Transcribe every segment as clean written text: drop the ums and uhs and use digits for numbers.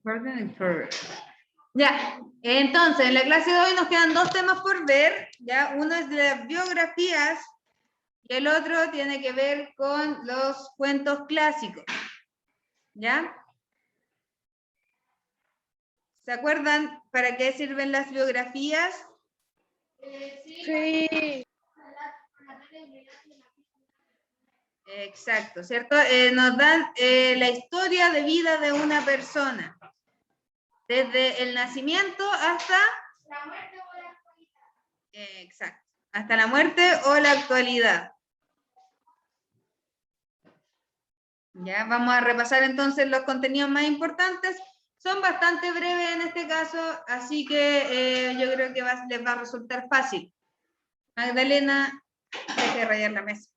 Important and progress. Ya, entonces en la clase de hoy nos quedan dos temas por ver, ya, uno es de las biografías y el otro tiene que ver con los cuentos clásicos, ¿ya? ¿Se acuerdan para qué sirven las biografías? Sí. Exacto, ¿cierto? Nos dan la historia de vida de una persona, desde el nacimiento hasta La muerte o la actualidad. exacto, hasta la muerte o la actualidad. Ya, vamos a repasar entonces los contenidos más importantes. Son bastante breves en este caso, así que yo creo que les va a resultar fácil. Magdalena, hay que rayar la mesa.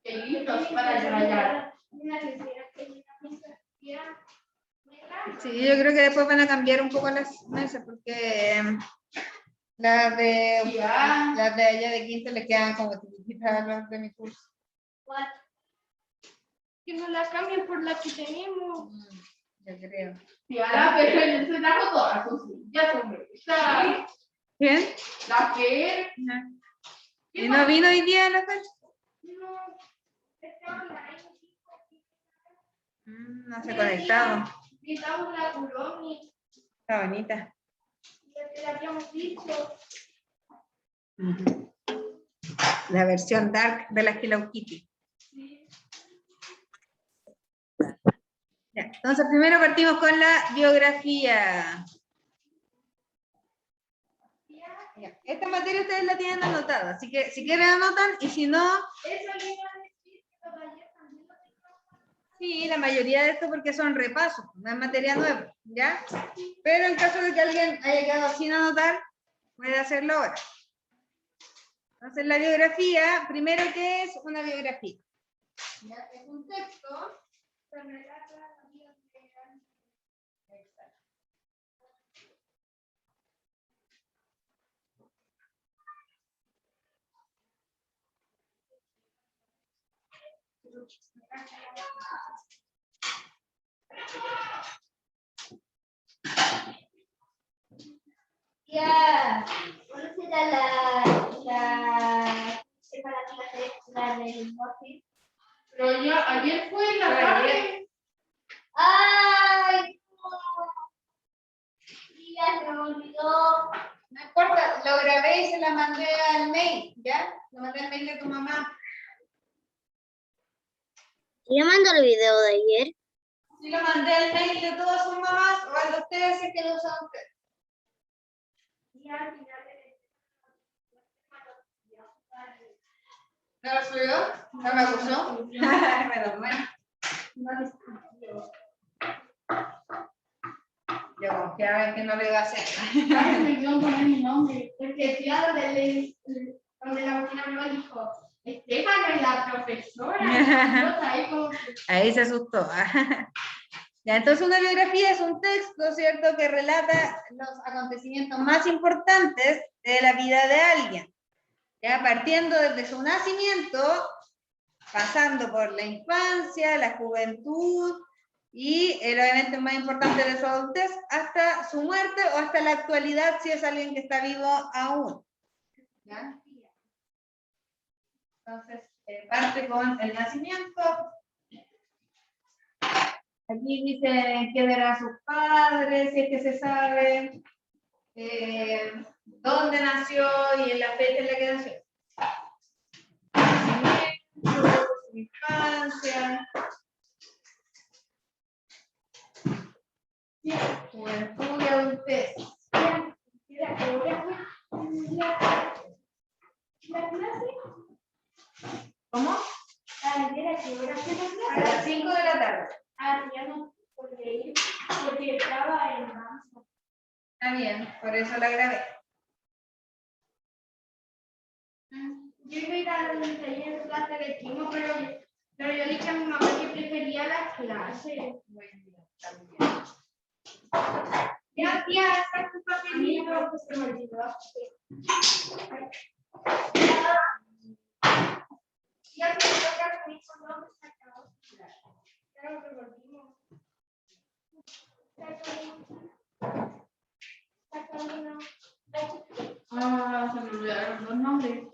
Listos para rayar. Sí, yo creo que después van a cambiar un poco las mesas porque las de allá de quinto le quedan como chiquititas a las de mi curso. Que no las cambien por la que tenemos. Yo creo. Ya, pero se trajo todas sus sillas, hombre. ¿Quién? La que ¿Y no vino hoy día a la fecha? no está online. No se ha conectado. Quitamos la Kuromi. Está bonita. La habíamos visto. La versión dark de la Hello Kitty. Ya, entonces primero partimos con la biografía. Ya, esta materia ustedes la tienen anotada, así que si quieren anotan y si no... Eso le iba a decir que los ayer también lo tengo. Sí, la mayoría de esto porque son repasos, no es materia nueva, ¿ya? Pero en caso de que alguien haya quedado sin anotar, puede hacerlo ahora. Entonces la biografía, primero, ¿qué es una biografía? ¿Ya? Es un texto que relata la vida de alguien. Exacto. Ya, ¿cuál será la del móvil? Pero ya, ayer fue en la tarde. ¡Ay! No. Ya se me olvidó. No importa, lo grabé y se la mandé al mail, ¿ya? Lo mandé al mail de tu mamá. ¿Quién mandó el video de ayer? Sí, lo mandé al mail de todas sus mamás o al de ustedes si es que lo usan ustedes. Y al final ¿No lo subió? ¿No me acusó? Menos mal. Yo confiaba en que no lo iba a hacer. ay, me olvidó poner mi nombre. Porque fui a donde la vecina me dijo, Estefano es la profesora. Ahí como que... Ahí se asustó. Ya, entonces una biografía es un texto, ¿cierto?, que relata los acontecimientos más importantes de la vida de alguien. Ya, partiendo desde su nacimiento, pasando por la infancia, la juventud y el evento más importante de su adultez, hasta su muerte o hasta la actualidad si es alguien que está vivo aún. ¿Ya? Entonces, parte con el nacimiento. Aquí dice quién eran sus padres, si es que se sabe, dónde nació y en la fecha en la que nació. Nacimiento, su infancia, juventud y adultez. ¿La clase? ¿Cómo? A las 5 de la tarde. Ah, ya no podía ir porque estaba en danza. Está bien, por eso la grabé. Yo iba a ir al taller de clase de atletismo, pero yo dije a mi mamá que prefería las clases. Muy bien, también. Ya, tía, saca tu papelito, pues se me olvidó. Ya, si me toca con mi condón, se acabó. Ah, se me olvidaron los nombres.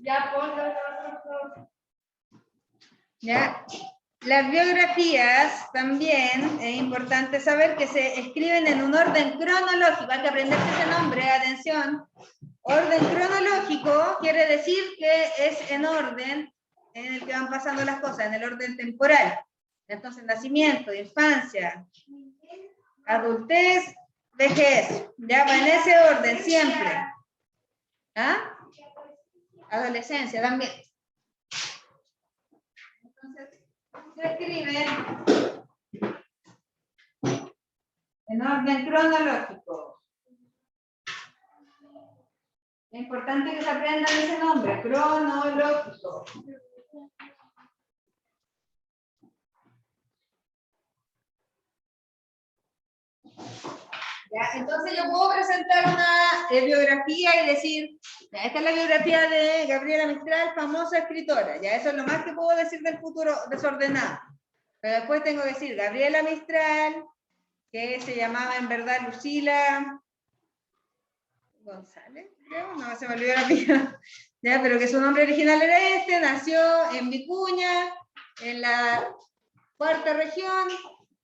Ya ponlo los otros dos. ¿Ya? Las biografías también es importante saber que se escriben en un orden cronológico. Hay que aprenderse ese nombre, atención. Orden cronológico quiere decir que es en orden en el que van pasando las cosas, en el orden temporal. Entonces, nacimiento, infancia, adultez, vejez. Ya va en ese orden siempre. ¿Ah? Adolescencia también. Entonces, se escribe en orden cronológico. Es importante que se aprendan ese nombre, cronológico. ¿Ya? Entonces yo puedo presentar una biografía y decir, ya, esta es la biografía de Gabriela Mistral, famosa escritora. Ya, eso es lo más que puedo decir del futuro desordenado. Pero después tengo que decir Gabriela Mistral, que se llamaba en verdad Lucila González, creo, no, se me olvidó la pila. Ya, pero que su nombre original era este, nació en Vicuña, en la cuarta región,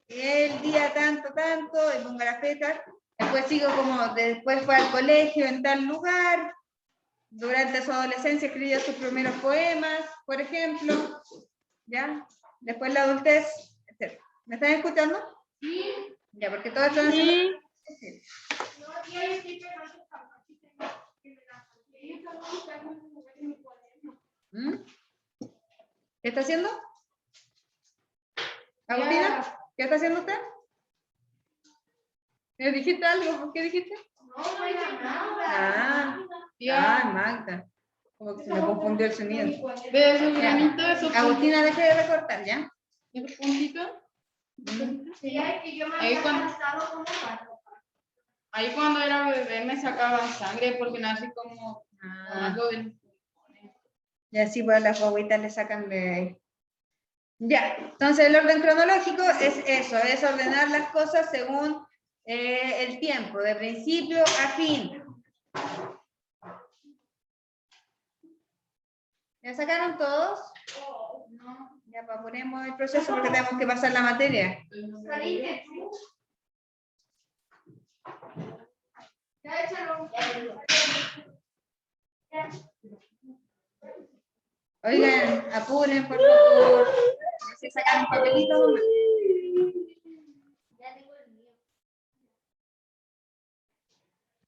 el día tanto, y pongo la fecha. Después sigo como, después fue al colegio en tal lugar, durante su adolescencia escribió sus primeros poemas, por ejemplo, ¿ya? Después la adultez, etc. ¿Me están escuchando? Sí. Ya, porque todo esto... Sí. No, yo estoy pegando que me la saqué. Yo estaba buscando en mi cuaderno. ¿Mm? ¿Qué está haciendo? ¿Agustina? ¿Qué está haciendo usted? ¿Me dijiste algo? ¿Qué dijiste? No era nada. Magda. Como que se me confundió el sonido. Veo esos granitos, esos Agustina, deje de recortar, ¿ya? puntitos. Sí, es que yo me había cansado como gato. Ahí cuando era bebé me sacaban sangre porque nací como algo de... Y así pues las guaguitas le sacan de ahí. Ya, entonces el orden cronológico es eso, es ordenar las cosas según el tiempo, de principio a fin. ¿Ya sacaron todos? No, ya ponemos el proceso porque tenemos que pasar la materia. ¿Saliste tú? Ya échalo. Oigan, apuren, por favor. A ver si sacan un papelito nomás.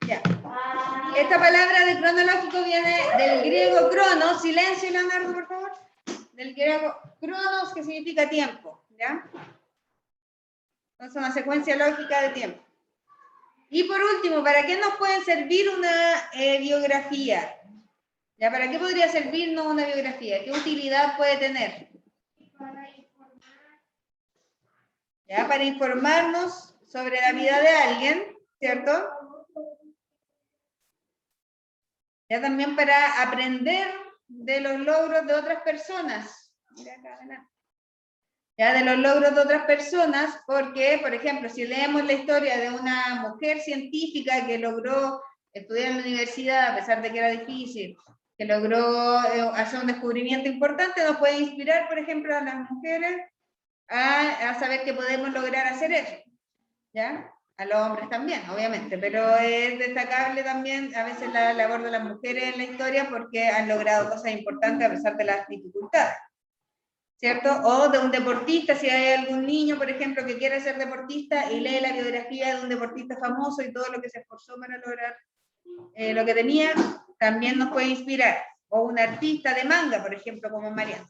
Ya. Esta palabra de cronológico viene del griego cronos, silencio Leonardo, por favor. Del griego cronos, que significa tiempo, ¿ya? Entonces una secuencia lógica de tiempo. Y por último, ¿para qué nos puede servir una biografía? ¿Ya? ¿Para qué podría servirnos una biografía? ¿Qué utilidad puede tener? ¿Ya? Para informarnos sobre la vida de alguien, ¿cierto? Ya también para aprender de los logros de otras personas. Mira acá adelante. Ya de los logros de otras personas, porque, por ejemplo, si leemos la historia de una mujer científica que logró estudiar en la universidad a pesar de que era difícil, que logró hacer un descubrimiento importante, nos puede inspirar, por ejemplo, a las mujeres a saber que podemos lograr hacer eso, ¿ya? A los hombres también, obviamente, pero es destacable también a veces la labor de las mujeres en la historia porque han logrado cosas importantes a pesar de las dificultades, ¿cierto? O de un deportista, si hay algún niño, por ejemplo, que quiere ser deportista y lee la biografía de un deportista famoso y todo lo que se esforzó para lograr lo que tenía, también nos puede inspirar. O un artista de manga, por ejemplo, como Mariano.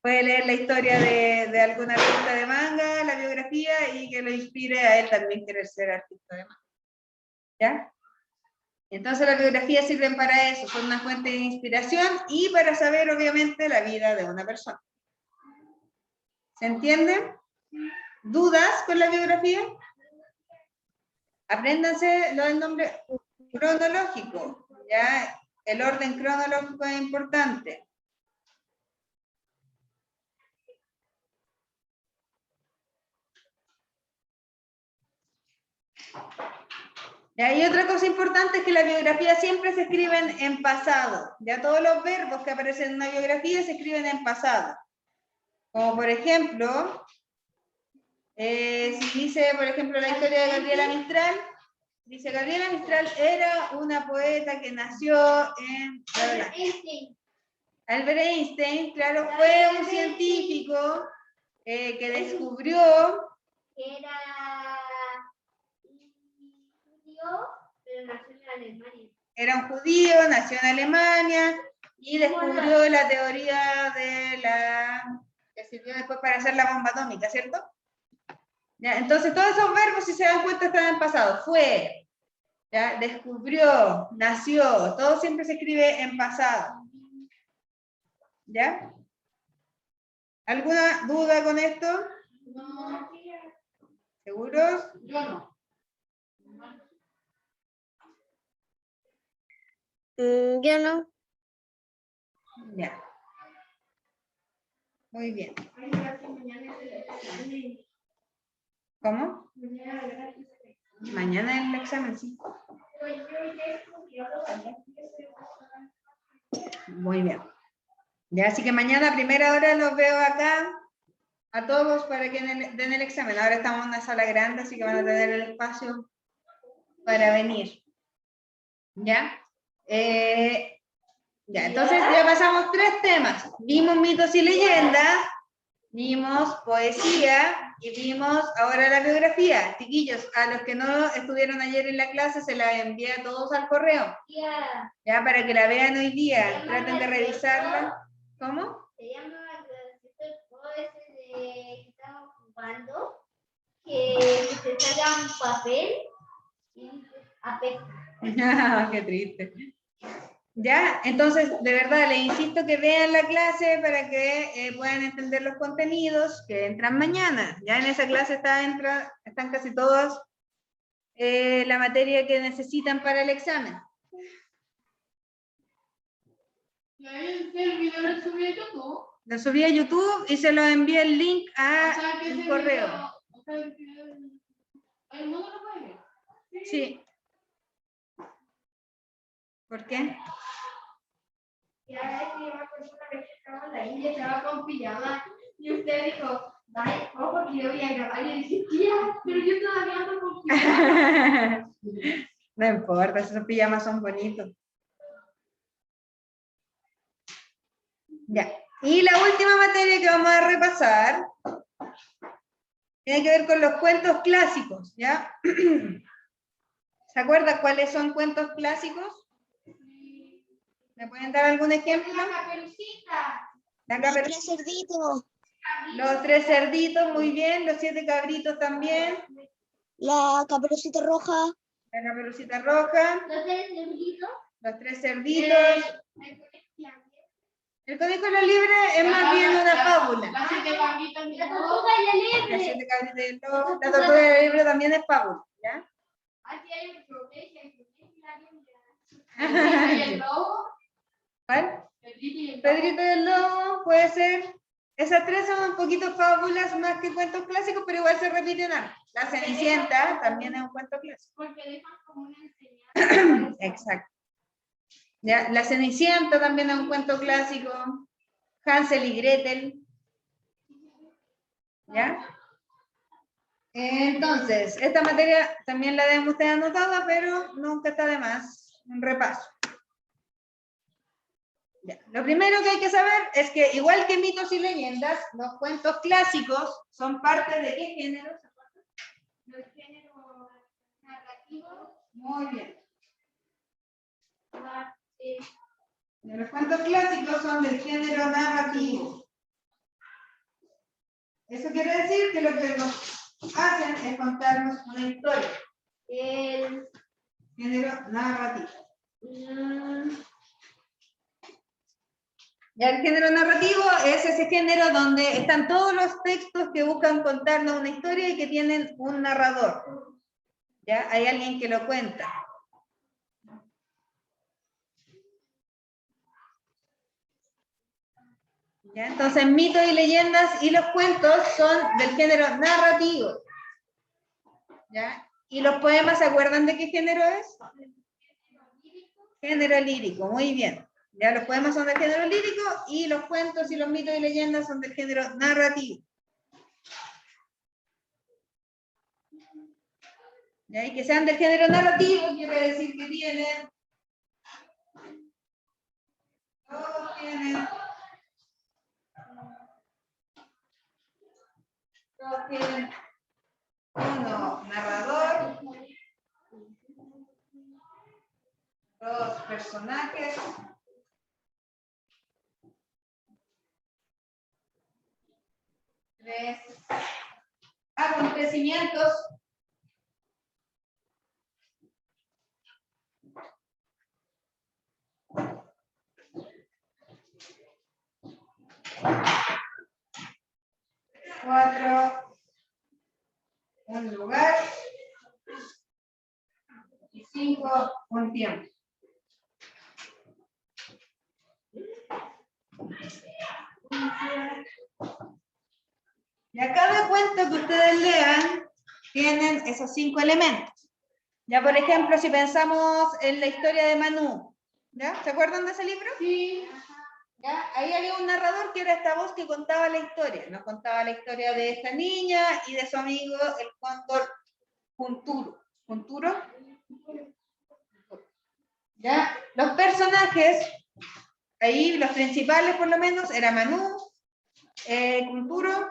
Puede leer la historia de algún artista de manga, la biografía, y que lo inspire a él también querer ser artista de manga. ¿Ya? Entonces las biografías sirven para eso, son una fuente de inspiración y para saber, obviamente, la vida de una persona. ¿Se entiende? ¿Dudas con la biografía? Apréndanse lo del nombre cronológico, ¿ya? El orden cronológico es importante. Y hay otra cosa importante, es que la biografía siempre se escriben en pasado. Ya todos los verbos que aparecen en una biografía se escriben en pasado. Como por ejemplo, si dice, por ejemplo, la historia de Gabriela Mistral, dice, Gabriela Mistral era una poeta que nació en... Albert Einstein, claro, fue un científico que descubrió... Era judío, pero nació en Alemania. Era un judío, nació en Alemania y descubrió la teoría de la... que sirvió después para hacer la bomba atómica, ¿cierto? ¿Ya? Entonces todos esos verbos, si se dan cuenta, están en pasado. Fue, ¿ya? Descubrió, nació, todo siempre se escribe en pasado. ¿Ya? ¿Alguna duda con esto? No. ¿Seguros? Yo no. Yo no. Ya. Muy bien. ¿Cómo? Mañana el examen, sí. Muy bien. Ya, así que mañana a primera hora los veo acá a todos para que den el examen. Ahora estamos en una sala grande, así que van a tener el espacio para venir. ¿Ya? Ya, entonces ya pasamos 3 temas. Vimos mitos y leyendas, vimos poesía y vimos ahora la biografía. Chiquillos, a los que no estuvieron ayer en la clase se la envié a todos al correo. Ya, para que la vean hoy día. Traten de revisarla. ¿Cómo? Se llama el juego ese de que estamos jugando, que te salga un papel y apesta. Qué triste. Ya, entonces, de verdad, les insisto que vean la clase para que puedan entender los contenidos que entran mañana. Ya en esa clase están casi todas la materia que necesitan para el examen. ¿Y ahí el video lo subí a YouTube? Lo subí a YouTube y se lo envié el link a un correo. ¿El mundo lo puede ver? Sí. ¿Por qué? Y a veces yo me acuerdo una vez que estaba en la India, estaba con pijama, y usted dijo, dale, ojo que yo voy a grabar, y yo dije, tía, pero yo todavía ando con pijama. No importa, esos pijamas son bonitos. Ya. Y la última materia que vamos a repasar tiene que ver con los cuentos clásicos, ¿ya? ¿Se acuerdan cuáles son cuentos clásicos? ¿Me pueden dar algún ejemplo? La Caperucita. La Los Caperucita. 3 cerditos. Los 3 cerditos, muy bien. Los 7 cabritos también. La Caperucita Roja. La Caperucita Roja. Los 3 cerditos. Los 3 cerditos. El conejo de la liebre es más bien una fábula. Las 7 cabritas y La el tortuga y la Las liebre. 7 cabritas y el lobo. La tortuga de la liebre también es fábula, ¿ya? Aquí hay un conejo y la lobo. ¿Y el lobo? ¿Cuál? Pedrito y el lobo. Pedrito y el lobo, puede ser. Esas 3 son un poquito fábulas más que cuentos clásicos, pero igual se repiten algo. La Cenicienta también es un cuento clásico. Porque dejan como una enseñanza. Exacto. Ya, la Cenicienta también es un cuento clásico. Hansel y Gretel. ¿Ya? Entonces, esta materia también la deben ustedes anotada, pero nunca está de más. Un repaso. Ya. Lo primero que hay que saber es que, igual que mitos y leyendas, los cuentos clásicos son parte de ¿qué género? Los géneros narrativos. Muy bien. Los cuentos clásicos son del género narrativo. Eso quiere decir que lo que nos hacen es contarnos una historia. El Género narrativo. Ya el género narrativo es ese género donde están todos los textos que buscan contarnos una historia y que tienen un narrador. ¿Ya? Hay alguien que lo cuenta. ¿Ya? Entonces, mitos y leyendas y los cuentos son del género narrativo. ¿Ya? ¿Y los poemas se acuerdan de qué género es? Género lírico, muy bien. Ya los poemas son del género lírico y los cuentos y los mitos y leyendas son del género narrativo. ¿Ya? Y que sean del género narrativo quiere decir que todos tienen uno narrador, dos personajes, tres acontecimientos, cuatro, un lugar, y cinco, un tiempo. Y a cada cuento que ustedes lean, tienen esos 5 elementos. Ya, por ejemplo, si pensamos en la historia de Manú, ¿ya? ¿Se acuerdan de ese libro? Sí. ¿Ya? Ahí había un narrador que era esta voz que contaba la historia. Nos contaba la historia de esta niña y de su amigo, el cóndor Junturo. ¿Junturo? ¿Ya? Los personajes, ahí los principales por lo menos, era Manú, Junturo,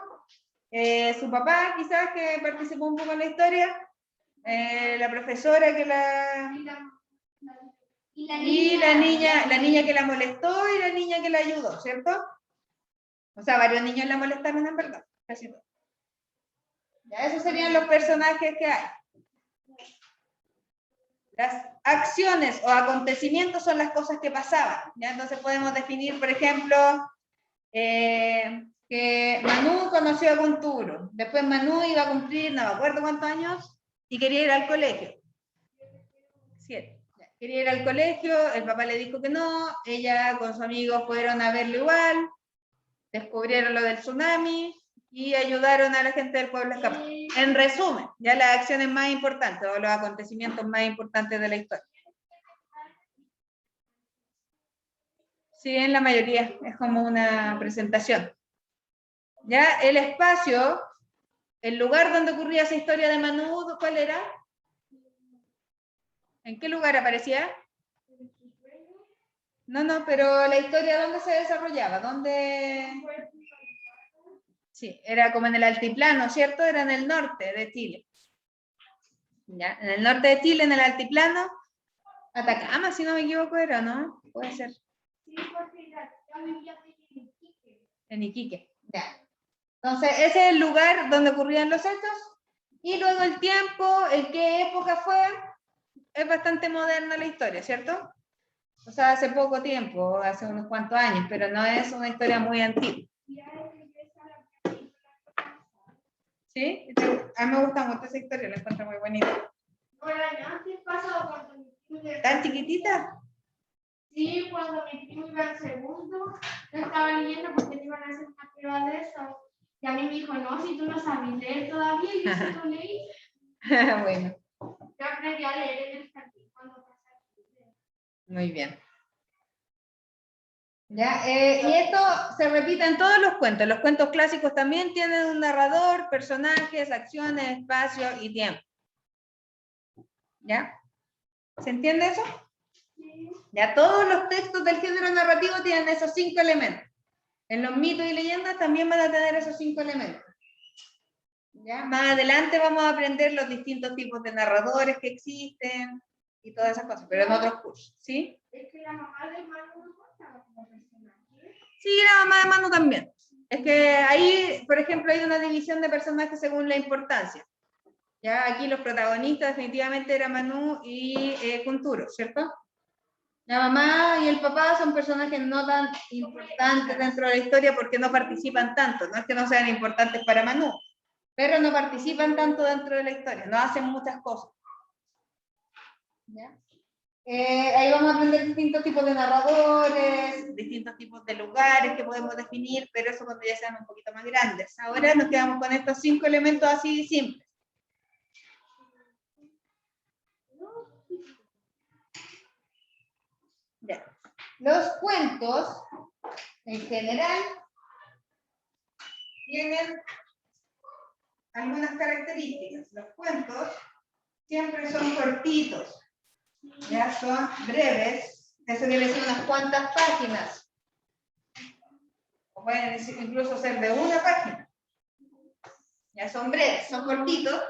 su papá quizás que participó un poco en la historia, la profesora que y la niña que la molestó y la niña que la ayudó, ¿cierto? O sea, varios niños la molestaron en verdad, casi todos. Ya, esos serían los personajes que hay. Las acciones o acontecimientos son las cosas que pasaban, ¿ya? Entonces podemos definir, por ejemplo, que Manú conoció a Junturo, después Manú iba a cumplir, no me acuerdo cuántos años, y quería ir al colegio. 7. Quería ir al colegio, el papá le dijo que no, ella con su amigo fueron a verlo igual, descubrieron lo del tsunami y ayudaron a la gente del pueblo a escapar. En resumen, ya las acciones más importantes o los acontecimientos más importantes de la historia. Sí, en la mayoría, es como una presentación. Ya, el espacio, el lugar donde ocurría esa historia de Manú, ¿cuál era? ¿En qué lugar aparecía? No, pero la historia, ¿dónde se desarrollaba? ¿Dónde? Sí, era como en el altiplano, ¿cierto? Era en el norte de Chile. ¿Ya? En el norte de Chile, en el altiplano, Atacama, si no me equivoco, era, ¿no? Puede ser. Sí, porque yo vivía en Iquique. En Iquique, ya. Entonces, ese es el lugar donde ocurrían los hechos. Y luego el tiempo, en qué época fue, es bastante moderna la historia, ¿cierto? O sea, hace poco tiempo, hace unos cuantos años, pero no es una historia muy antigua. ¿Sí? A mí me gusta mucho esa historia, la encuentro muy bonita. Bueno, antes pasado cuando mi primo iba ¿Tan chiquitita? Sí, cuando mi primo iba en segundo, yo estaba leyendo porque le iban a hacer una prueba de eso. Y a mí me dijo, no, si tú no sabes leer todavía, y yo sí lo leí. Bueno. Yo aprendí a leer en el jardín cuando pasé aquí. Muy bien. ¿Ya? Y esto se repite en todos los cuentos. Los cuentos clásicos también tienen un narrador, personajes, acciones, espacio y tiempo. ¿Ya? ¿Se entiende eso? Sí. Ya todos los textos del género narrativo tienen esos 5 elementos. En los mitos y leyendas también van a tener esos 5 elementos. ¿Ya? Más adelante vamos a aprender los distintos tipos de narradores que existen y todas esas cosas, pero en otros cursos, ¿sí? Es que la mamá de Manu no contaba como personaje. Sí, la mamá de Manu también. Es que ahí, por ejemplo, hay una división de personajes según la importancia. Ya aquí los protagonistas definitivamente eran Manú y Junturo, ¿cierto? La mamá y el papá son personajes no tan importantes dentro de la historia porque no participan tanto. No es que no sean importantes para Manú, pero no participan tanto dentro de la historia, no hacen muchas cosas. ¿Ya? Ahí vamos a aprender distintos tipos de narradores, distintos tipos de lugares que podemos definir, pero eso cuando ya sean un poquito más grandes. Ahora nos quedamos con estos 5 elementos así simples. Los cuentos, en general, tienen algunas características. Los cuentos siempre son cortitos, ya son breves, eso quiere decir unas cuantas páginas, o pueden incluso ser de una página. Ya son breves, son cortitos,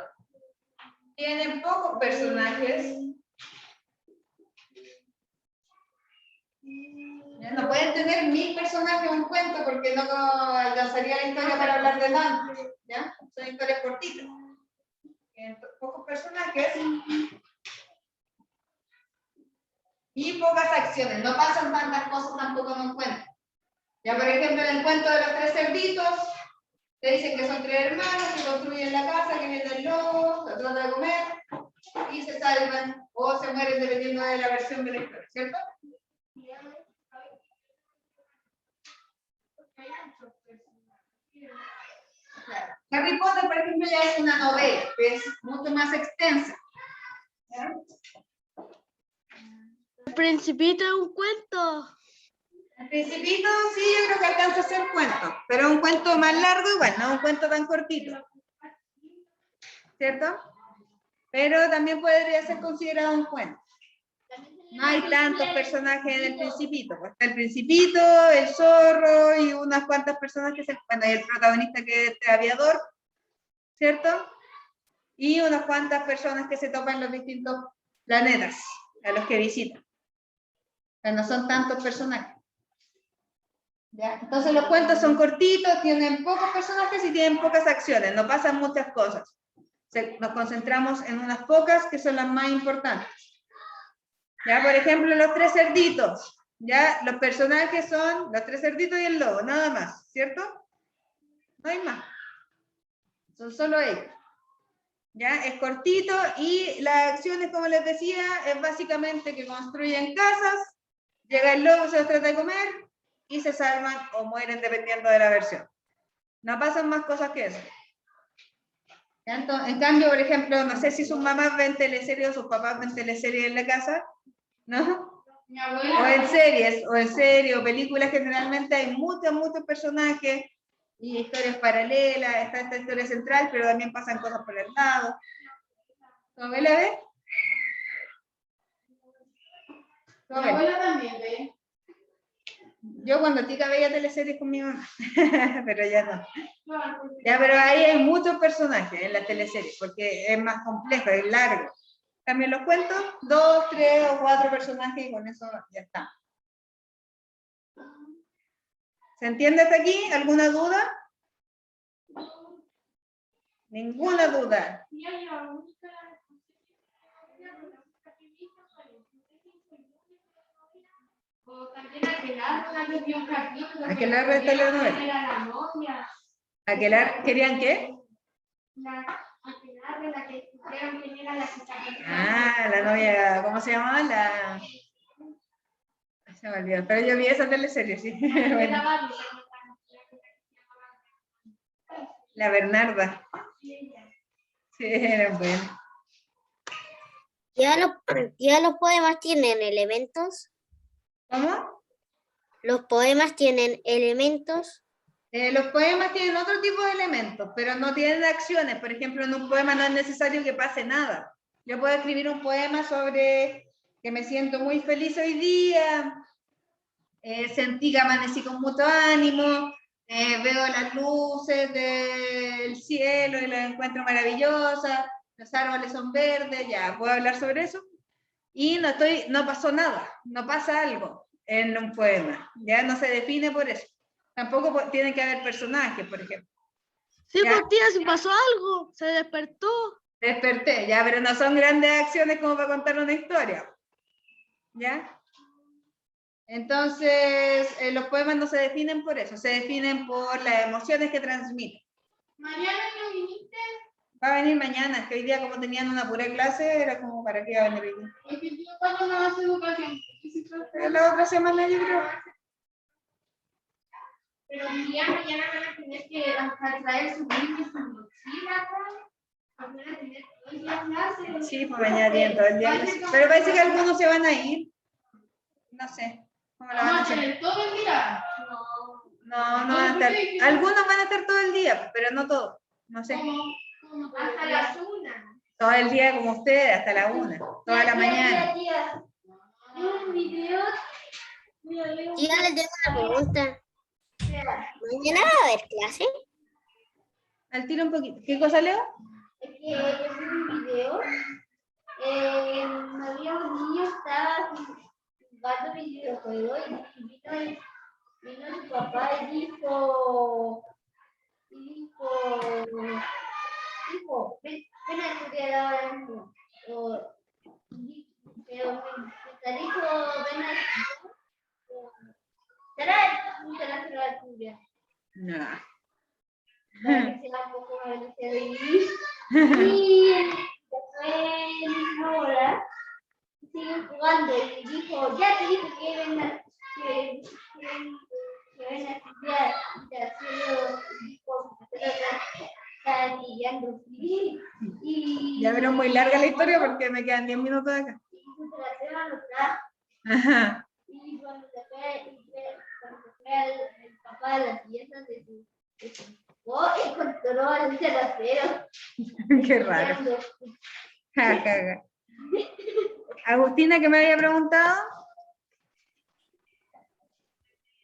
tienen pocos personajes. Ya no pueden tener 1000 personajes en un cuento porque no alcanzaría la historia para hablar de tanto. ¿Ya? Son historias cortitas. Tienen pocos personajes y pocas acciones. No pasan tantas cosas tampoco en un cuento. Ya, por ejemplo, en el cuento de los 3 cerditos, te dicen que son 3 hermanos que construyen la casa, que viene el lobo, lo trata de comer y se salvan o se mueren dependiendo de la versión de la historia, ¿cierto? Claro. Harry Potter, por ejemplo, ya es una novela, que es mucho más extensa. ¿Ya? El Principito es un cuento. El Principito, sí, yo creo que alcanza a ser cuento, pero un cuento más largo igual, no un cuento tan cortito. ¿Cierto? Pero también podría ser considerado un cuento. No hay tantos personajes en el Principito. Pues está el Principito, el zorro y unas cuantas personas que se... Bueno, y el protagonista que es este aviador, ¿cierto? Y unas cuantas personas que se topan en los distintos planetas a los que visitan. Pero no son tantos personajes. ¿Ya? Entonces los cuentos son cortitos, tienen pocos personajes y tienen pocas acciones, no pasan muchas cosas. Nos concentramos en unas pocas que son las más importantes. Ya, por ejemplo, los 3 cerditos. Ya, los personajes son los 3 cerditos y el lobo, nada más, ¿cierto? No hay más. Son solo ellos. Ya, es cortito y las acciones, como les decía, es básicamente que construyen casas, llega el lobo, se los trata de comer y se salvan o mueren dependiendo de la versión. No pasan más cosas que eso. ¿Ya? En cambio, por ejemplo, no sé si sus mamás ven teleseries o sus papás ven teleseries en la casa, ¿no? O en series, o películas, generalmente hay muchos personajes y historias paralelas, está esta historia central, pero también pasan cosas por el lado. ¿Tu abuela ve? Mi abuela también ve. Yo cuando chica veía teleseries con mi mamá, pero ya no. Ya, pero ahí hay muchos personajes en la teleserie, porque es más complejo, es largo. También los cuentos, 2, 3 o 4 personajes y con eso ya está. ¿Se entiende hasta aquí? ¿Alguna duda? Ninguna duda. O también Aquelarre, Aquelarre de telenovela. ¿Aquelarre querían qué? Aquelarre, la que supieron quién era la que Ah, la novia, ¿cómo se llamaba? Se me olvidó, pero yo vi esa teleserie, sí. Bueno, la Bernarda. Sí, era buena. ¿Ya los poemas tienen elementos? ¿Cómo? ¿Los poemas tienen elementos? Los poemas tienen otro tipo de elementos, pero no tienen acciones. Por ejemplo, en un poema no es necesario que pase nada. Yo puedo escribir un poema sobre que me siento muy feliz hoy día, sentí que amanecí con mucho ánimo, veo las luces del cielo y las encuentro maravillosas, los árboles son verdes, ya, puedo hablar sobre eso. Y no pasó nada, no pasa algo en un poema, ya no se define por eso. Tampoco tiene que haber personajes, por ejemplo. Sí, ¿Ya? pues tía, si pasó algo, se despertó. Desperté, ya, pero no son grandes acciones como para contar una historia. ¿Ya? Entonces, los poemas no se definen por eso, se definen por las emociones que transmiten. Mariana, ¿no viniste? Va a venir mañana, es que hoy día como tenían una pura clase, era como para qué iba a venir hoy día. Porque yo cuando no hace educación física. Pero la otra semana yo creo. Pero ya mañana van a tener que traer su libro y su mochila, van a tener todo el día clase. Sí, pues mañana tienen todo el día clase. Pero parece que algunos se van a ir. No sé. ¿Cómo la van a Vamos a hacer? tener todo el día. No, no van a estar. Algunos van a estar todo el día, pero no todos. No sé. ¿Cómo todo el Hasta día? las 1. Todo el día como ustedes, hasta la 1. Toda la mañana. Tía. Un video. Mira, leo un Tía, le tengo una pregunta. video. ¿Mañana va a haber clase? Al tiro un poquito. ¿Qué cosa, Leo? Es que yo vi un video. Había un niño que estaba jugando videojuegos y vino su papá y dijo, ven a estudiar ahora mismo. Pero me dijo, ven a estudiar. ¿Será a estudiar? No. Para que sea un poco más de y después ahora siguen jugando y dijo, ya te dije que ven a estudiar. Y tercero dijo, está guiando. Ya verán muy larga la historia porque me quedan 10 minutos de acá. Y su trasero lo trajo. Ajá. Y cuando se fue el papá de la tienda de su encontró el trasero. Qué raro. Ja, ja, ja. Agustina, ¿qué me había preguntado?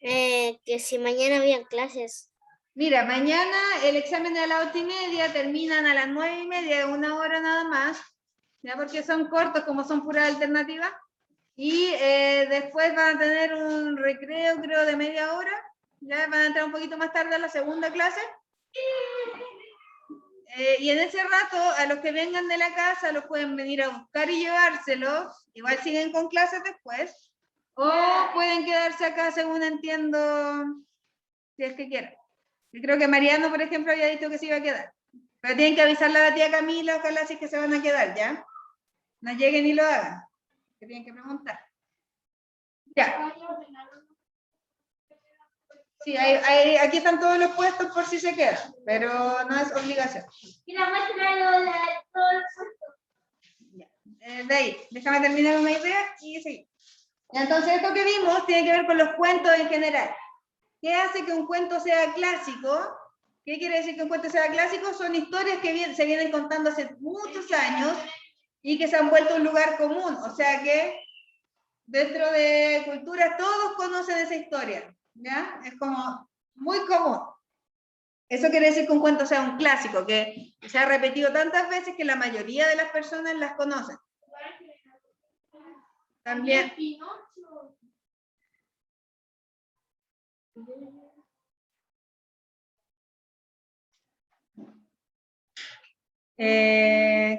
Que si mañana habían clases. Mira, mañana el examen es a las 8:30, terminan a las 9:30, 1 hora nada más, ya porque son cortos, como son puras alternativas. Y después van a tener un recreo, creo, de media hora. Ya van a entrar un poquito más tarde a la segunda clase. Y en ese rato, a los que vengan de la casa, los pueden venir a buscar y llevárselos. Igual siguen con clases después. O pueden quedarse acá, según entiendo, si es que quieren. Yo creo que Mariano, por ejemplo, había dicho que se iba a quedar. Pero tienen que avisarle a la tía Camila, ojalá si es que se van a quedar, ¿ya? No lleguen y lo hagan. Que tienen que preguntar. Ya. Sí, aquí están todos los puestos por si se quedan, pero no es obligación. Mira, muéstralo todo el puesto. De ahí, déjame terminar una idea y seguimos. Entonces, esto que vimos tiene que ver con los cuentos en general. ¿Qué hace que un cuento sea clásico? ¿Qué quiere decir que un cuento sea clásico? Son historias que se vienen contando hace muchos años y que se han vuelto un lugar común. O sea que dentro de culturas todos conocen esa historia, ¿ya? Es como muy común. Eso quiere decir que un cuento sea un clásico, que se ha repetido tantas veces que la mayoría de las personas las conocen. También.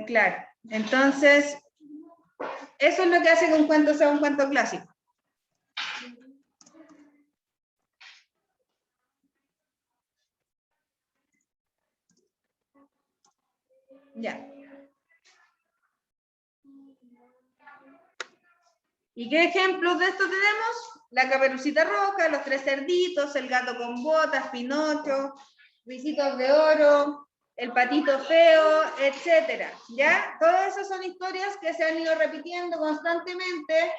Claro, entonces, eso es lo que hace que un cuento sea un cuento clásico. Ya. ¿Y qué ejemplos de esto tenemos? La Caperucita Roja, Los Tres Cerditos, El Gato con Botas, Pinocho, Ricitos de Oro, El Patito Feo, etcétera. ¿Ya? Todas esas son historias que se han ido repitiendo constantemente.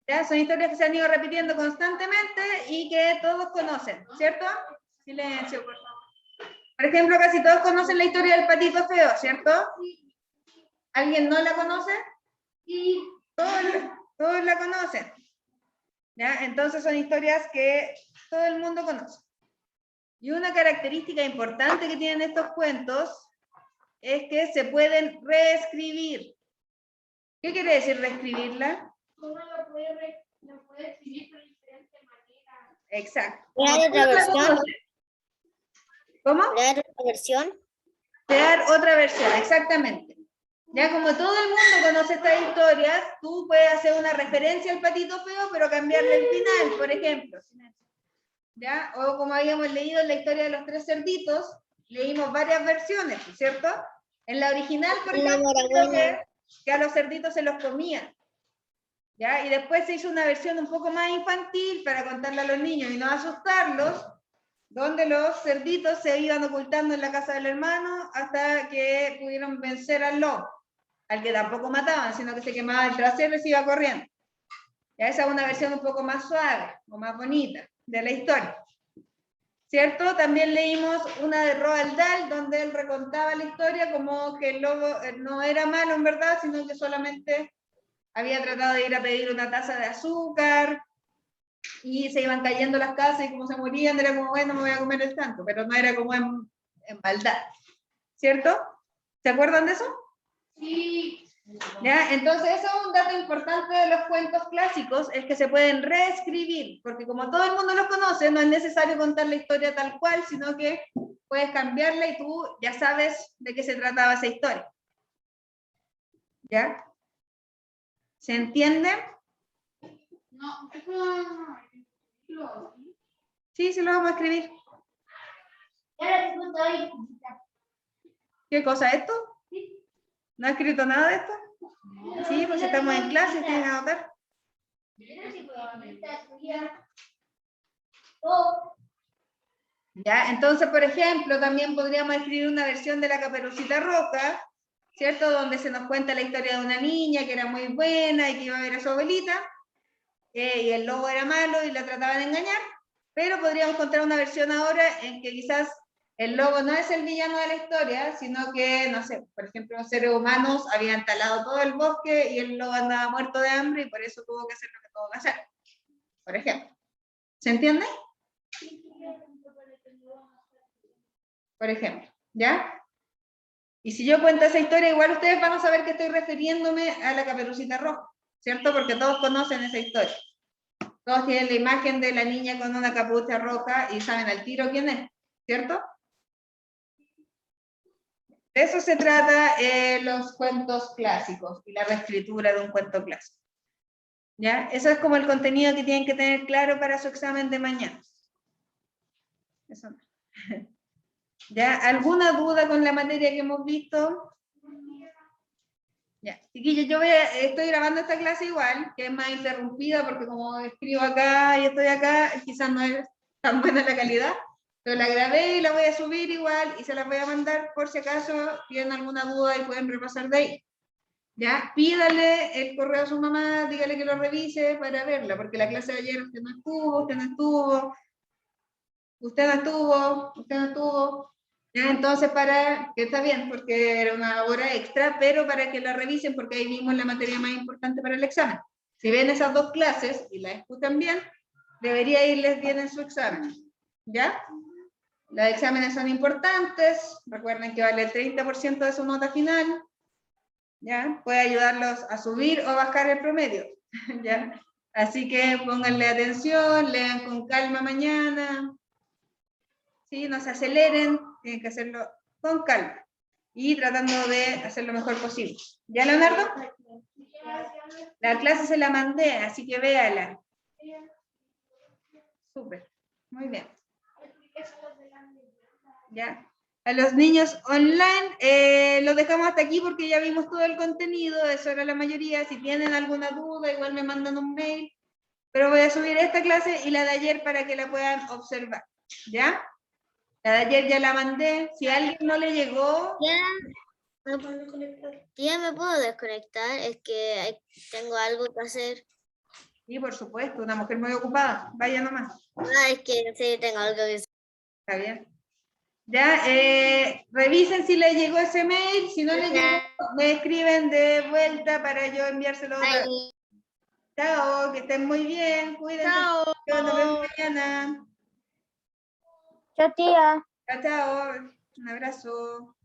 ¿Ya? Son historias que se han ido repitiendo constantemente y que todos conocen, ¿cierto? Silencio, por favor. Por ejemplo, casi todos conocen la historia del Patito Feo, ¿cierto? ¿Alguien no la conoce? Sí. Todos la conocen. ¿Ya? Entonces son historias que todo el mundo conoce. Y una característica importante que tienen estos cuentos es que se pueden reescribir. ¿Qué quiere decir reescribirla? Uno lo puede escribir de diferentes maneras. Exacto. ¿Crear otra versión? ¿Cómo? ¿Crear otra versión? Crear otra versión, exactamente. Ya como todo el mundo conoce estas historias, tú puedes hacer una referencia al Patito Feo, pero cambiarle el final, por ejemplo. ¿Ya? O como habíamos leído en la historia de Los Tres Cerditos, leímos varias versiones, ¿cierto? En la original, por ejemplo, que a los cerditos se los comían. ¿Ya? Y después se hizo una versión un poco más infantil para contarle a los niños y no asustarlos, donde los cerditos se iban ocultando en la casa del hermano hasta que pudieron vencer al lobo. al que tampoco mataban, sino que se quemaba el trasero y se iba corriendo. Ya esa es una versión un poco más suave o más bonita de la historia. ¿Cierto? También leímos una de Roald Dahl, donde él recontaba la historia como que el lobo no era malo en verdad, sino que solamente había tratado de ir a pedir una taza de azúcar, y se iban cayendo las casas y como se morían, era como, bueno, me voy a comer el tanto, pero no era como en maldad. ¿Cierto? ¿Se acuerdan de eso? Sí. ¿Ya? Entonces, eso es un dato importante de los cuentos clásicos, es que se pueden reescribir, porque como todo el mundo los conoce, no es necesario contar la historia tal cual, sino que puedes cambiarla y tú ya sabes de qué se trataba esa historia. ¿Ya? ¿Se entiende? No, eso no. Sí, sí lo vamos a escribir. ¿Qué cosa es esto? ¿No ha escrito nada de esto? Sí, pues estamos en clase, tienen que anotar. Ya, entonces, por ejemplo, también podríamos escribir una versión de la Caperucita Roja, ¿cierto? Donde se nos cuenta la historia de una niña que era muy buena y que iba a ver a su abuelita, y el lobo era malo y la trataban de engañar, pero podríamos contar una versión ahora en que quizás el lobo no es el villano de la historia, sino que, no sé, por ejemplo, los seres humanos habían talado todo el bosque y el lobo andaba muerto de hambre y por eso tuvo que hacer lo que tuvo que hacer, por ejemplo. ¿Se entiende? Por ejemplo, ¿ya? Y si yo cuento esa historia, igual ustedes van a saber que estoy refiriéndome a la Caperucita Roja, ¿cierto? Porque todos conocen esa historia. Todos tienen la imagen de la niña con una capucha roja y saben al tiro quién es, ¿cierto? De eso se trata los cuentos clásicos y la reescritura de un cuento clásico. ¿Ya? Eso es como el contenido que tienen que tener claro para su examen de mañana. Eso no. ¿Ya? ¿Alguna duda con la materia que hemos visto? Ya, chiquillos, estoy grabando esta clase igual, que es más interrumpida porque como escribo acá y estoy acá, quizás no es tan buena la calidad, pero la grabé y la voy a subir igual y se la voy a mandar por si acaso tienen alguna duda y pueden repasar de ahí. Ya, pídale el correo a su mamá, dígale que lo revise para verla, porque la clase de ayer usted no estuvo, usted no estuvo, usted no estuvo, usted no estuvo. Ya, entonces, que está bien, porque era una hora extra, pero para que la revisen, porque ahí vimos la materia más importante para el examen. Si ven esas dos clases y las escuchan bien, debería irles bien en su examen. ¿Ya? Los exámenes son importantes, recuerden que vale el 30% de su nota final. ¿Ya? Puede ayudarlos a subir o bajar el promedio. ¿Ya? Así que pónganle atención, lean con calma mañana. ¿Sí? No se aceleren, tienen que hacerlo con calma y tratando de hacer lo mejor posible. ¿Ya, Leonardo? La clase se la mandé, así que véala. Súper, muy bien. ¿Ya? A los niños online los dejamos hasta aquí porque ya vimos todo el contenido, eso era la mayoría. Si tienen alguna duda, igual me mandan un mail, pero voy a subir esta clase y la de ayer para que la puedan observar. ¿Ya? La de ayer ya la mandé. Si a alguien no le llegó... Ya me puedo desconectar, es que tengo algo que hacer. Sí, por supuesto, una mujer muy ocupada. Vaya nomás. Es que sí, tengo algo que hacer. Está bien. Ya, revisen si les llegó ese mail. Si no les llegó, me escriben de vuelta para yo enviárselo otra vez. Chao, que estén muy bien. Cuídense. Chao. Nos vemos mañana. Chao, tía. Chao, chao. Un abrazo.